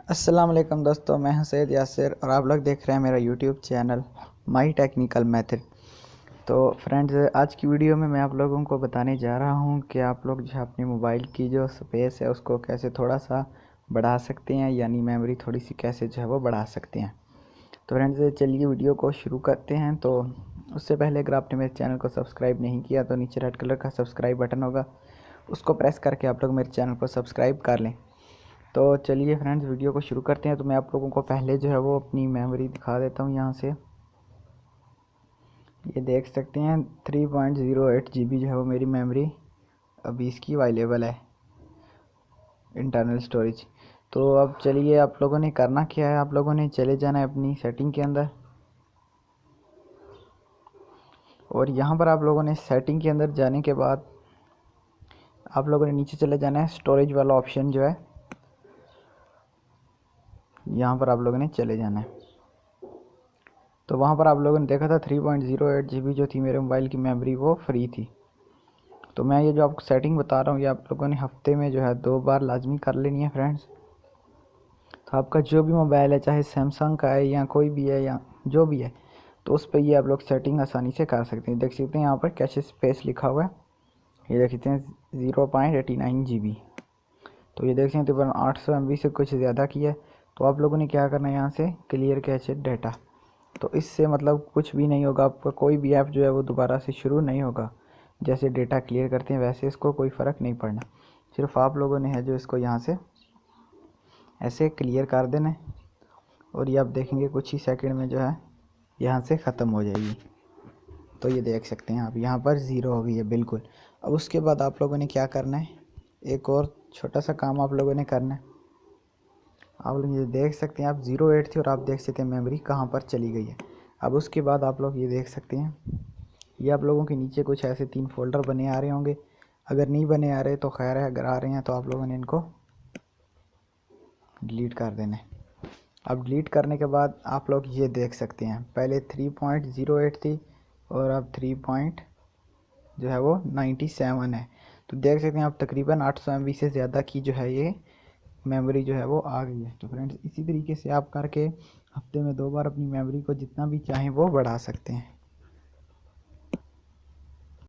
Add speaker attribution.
Speaker 1: अस्सलाम वालेकुम दोस्तों, मैं हूं सैयद यासिर और आप लोग देख रहे हैं मेरा YouTube channel my technical method. तो फ्रेंड्स, आज की वीडियो में मैं आप लोगों को बताने जा रहा हूं कि आप लोग जो है अपने मोबाइल की जो स्पेस है उसको कैसे थोड़ा सा बढ़ा सकते हैं, यानी मेमोरी थोड़ी सी कैसे जो है वो बढ़ा सकते हैं। तो फ्रेंड्स, चलिए वीडियो को शुरू करते हैं। तो उससे पहले अगर आपने मेरे चैनल को सब्सक्राइब नहीं किया तो नीचे रेड कलर का सब्सक्राइब बटन होगा, उसको प्रेस करके आप लोग मेरे चैनल को सब्सक्राइब कर लें। तो चलिए फ्रेंड्स, वीडियो को शुरू करते हैं। तो मैं आप लोगों को पहले जो है वो अपनी मेमोरी दिखा देता हूँ। यहाँ से ये देख सकते हैं 3.08 GB जो है वो मेरी मेमोरी अभी इसकी अवेलेबल है, इंटरनल स्टोरेज। तो अब चलिए, आप लोगों ने करना क्या है, आप लोगों ने चले जाना है अपनी सेटिंग के अंदर, और यहाँ पर आप लोगों ने सेटिंग के अंदर जाने के बाद आप लोगों ने नीचे चले जाना है। स्टोरेज वाला ऑप्शन जो है यहाँ पर आप लोगों ने चले जाना है। तो वहाँ पर आप लोगों ने देखा था 3.08 GB जो थी मेरे मोबाइल की मेमोरी वो फ्री थी। तो मैं ये जो आपको सेटिंग बता रहा हूँ ये आप लोगों ने हफ्ते में जो है 2 बार लाजमी कर लेनी है फ्रेंड्स। तो आपका जो भी मोबाइल है, चाहे सैमसंग का है या कोई भी है या जो भी है, तो उस पर ये आप लोग सेटिंग आसानी से कर सकते हैं। देख सकते हैं यहाँ पर कैशे स्पेस लिखा हुआ है, ये देख सकते हैं 0.89 GB। तो ये देख सकते हैं तकरीबन 800 MB से कुछ ज़्यादा की है। तो आप लोगों ने क्या करना है, यहाँ से क्लियर कैशे डाटा। तो इससे मतलब कुछ भी नहीं होगा, आपका कोई भी ऐप जो है वो दोबारा से शुरू नहीं होगा। जैसे डेटा क्लियर करते हैं वैसे इसको कोई फ़र्क नहीं पड़ना। सिर्फ आप लोगों ने है जो इसको यहाँ से ऐसे क्लियर कर देना है, और ये आप देखेंगे कुछ ही सेकंड में जो है यहाँ से ख़त्म हो जाएगी। तो ये देख सकते हैं आप, यहाँ पर ज़ीरो हो गई है बिल्कुल। अब उसके बाद आप लोगों ने क्या करना है, एक और छोटा सा काम आप लोगों ने करना है। आप लोग ये देख सकते हैं, आप 08 थी और आप देख सकते हैं मेमोरी कहाँ पर चली गई है। अब उसके बाद आप लोग ये देख सकते हैं, ये आप लोगों के नीचे कुछ ऐसे 3 फोल्डर बने आ रहे होंगे। अगर नहीं बने आ रहे तो खैर है, अगर आ रहे हैं तो आप लोगों ने इनको डिलीट कर देना है। अब डिलीट करने के बाद आप लोग ये देख सकते हैं, पहले 3.08 थी और अब 3 जो है वो 97 है। तो देख सकते हैं आप तकरीबन 800 MB से ज़्यादा की जो है ये मेमोरी जो है वो आ गई है। तो फ्रेंड्स, इसी तरीके से आप करके हफ्ते में 2 बार अपनी मेमोरी को जितना भी चाहें वो बढ़ा सकते हैं।